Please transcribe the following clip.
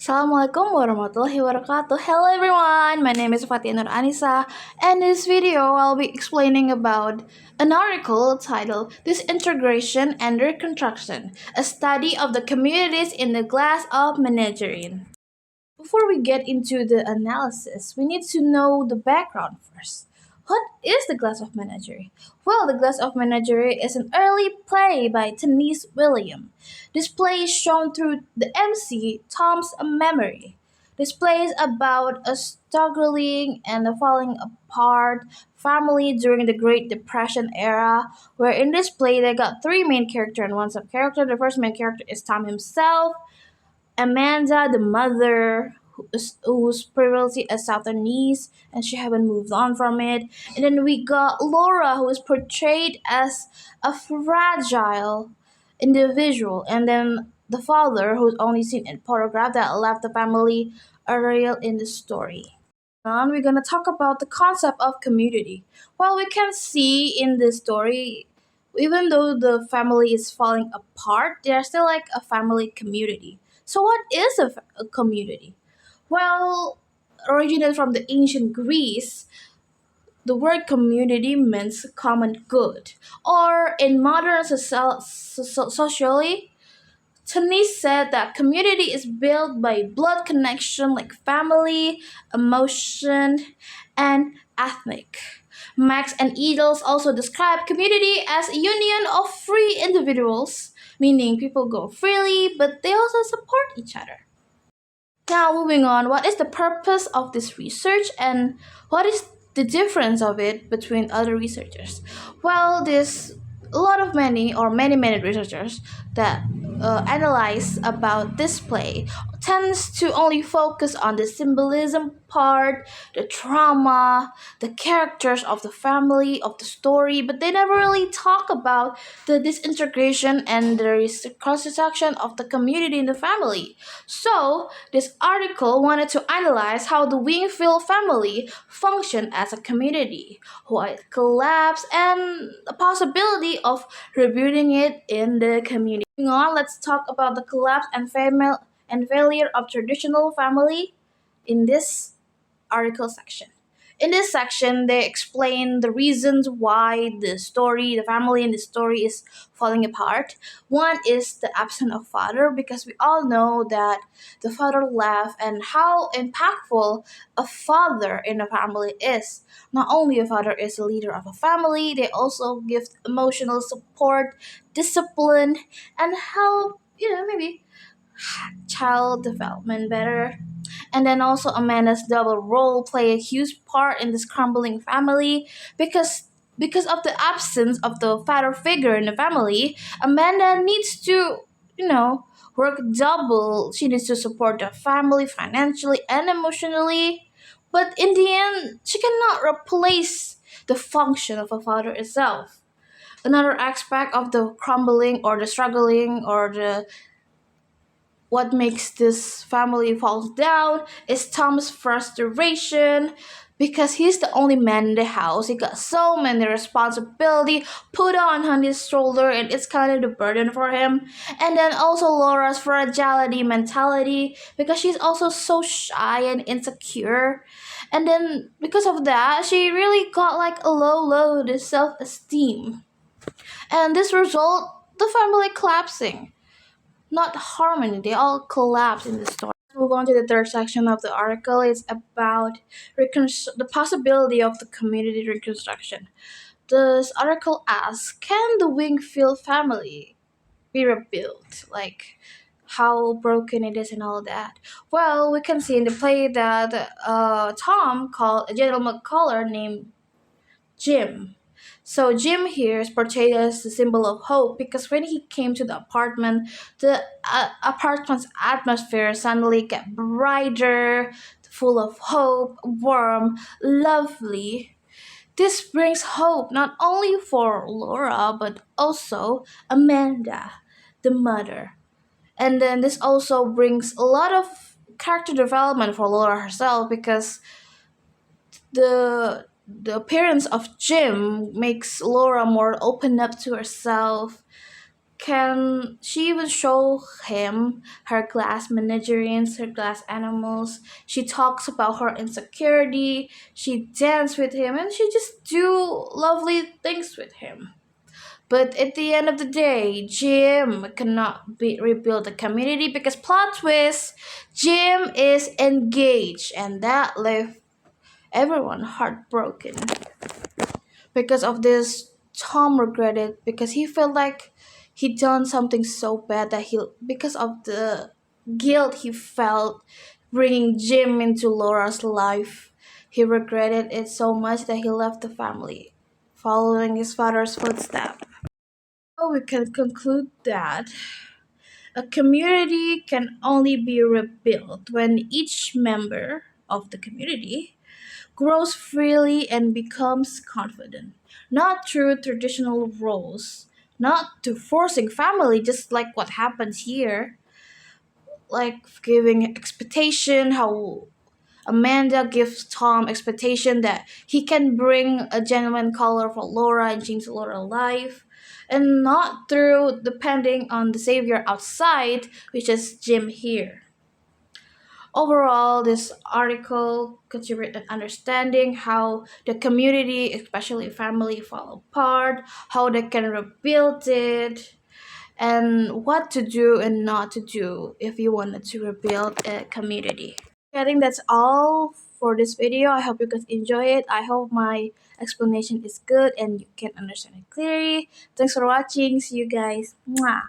Assalamualaikum warahmatullahi wabarakatuh. Hello everyone, my name is Fathiya and An-Nisa, and in this video I'll be explaining about an article titled Disintegration and Reconstruction, a study of the communities in the glass of Menagerie. Before we get into the analysis, we need to know the background first. What is the Glass of Menagerie? Well, the Glass of Menagerie is an early play by Tennessee William. This play is shown through the MC Tom's memory. This play is about a struggling and a falling apart family during the Great Depression era, where in this play they got three main characters and one sub character. The first main character is Tom himself, Amanda, the mother, who's previously a Southern niece, and she haven't moved on from it. And then we got Laura, who is portrayed as a fragile individual. And then the father, who's only seen in photograph that left the family a real in the story. And we're gonna talk about the concept of community. Well, we can see in this story, even though the family is falling apart, they're still like a family community. So, what is a community? Well, originated from the ancient Greece, the word community means common good. Or in modern socially, Tony said that community is built by blood connection like family, emotion, and ethnic. Max and Edels also describe community as a union of free individuals, meaning people go freely, but they also support each other. Now, moving on, what is the purpose of this research and what is the difference of it between other researchers? Well, there's a lot of many researchers that analyze about this play tends to only focus on the symbolism part, the trauma, the characters of the family, of the story, but they never really talk about the disintegration and the reconstruction of the community in the family. So, this article wanted to analyze how the Wingfield family functioned as a community, why it collapsed, and the possibility of rebuilding it in the community. Moving on, let's talk about the collapse and failure of traditional family in this article section. In this section, they explain the reasons why the family in the story is falling apart. One is the absence of father, because we all know that the father left and how impactful a father in a family is. Not only a father is the leader of a family, they also give emotional support, discipline, and help, maybe child development better. And then also Amanda's double role play a huge part in this crumbling family because of the absence of the father figure in the family. Amanda needs to, work double. She needs to support the family financially and emotionally. But in the end, she cannot replace the function of a father itself. Another aspect of the crumbling or the struggling or the what makes this family falls down is Tom's frustration because he's the only man in the house. He got so many responsibility put on his shoulder, and it's kind of the burden for him. And then also Laura's fragility mentality because she's also so shy and insecure. And then because of that, she really got like a low self-esteem. And this result, the family collapsing, not harmony. They all collapse in the story. Let's move on to the third section of the article. It's about the possibility of the community reconstruction. This article asks, can the Wingfield family be rebuilt? Like, how broken it is and all that. Well, we can see in the play that Tom called a gentleman caller named Jim. So Jim here is portrayed as the symbol of hope because when he came to the apartment's atmosphere suddenly got brighter, full of hope, warm, lovely. This brings hope not only for Laura but also Amanda, the mother. And then this also brings a lot of character development for Laura herself because the appearance of Jim makes Laura more open up to herself, can she even show him her glass menageries, her glass animals. She talks about her insecurity. She dance with him, and she just do lovely things with him. But at the end of the day, Jim cannot rebuild the community because plot twist, Jim is engaged, and that left everyone heartbroken. Because of this, Tom regretted because he felt like he done something so bad that he because of the guilt he felt bringing Jim into Laura's life. He regretted it so much that he left the family, following his father's footsteps. So we can conclude that a community can only be rebuilt when each member of the community grows freely and becomes confident, not through traditional roles, not to forcing family, just like what happens here, like giving expectation, how Amanda gives Tom expectation that he can bring a genuine color for Laura and change Laura's life, and not through depending on the savior outside, which is Jim here. Overall, this article contributed understanding how the community, especially family, fall apart, how they can rebuild it, and what to do and not to do if you wanted to rebuild a community. I think that's all for this video. I hope you guys enjoy it. I hope my explanation is good and you can understand it clearly. Thanks for watching. See you guys. Mwah.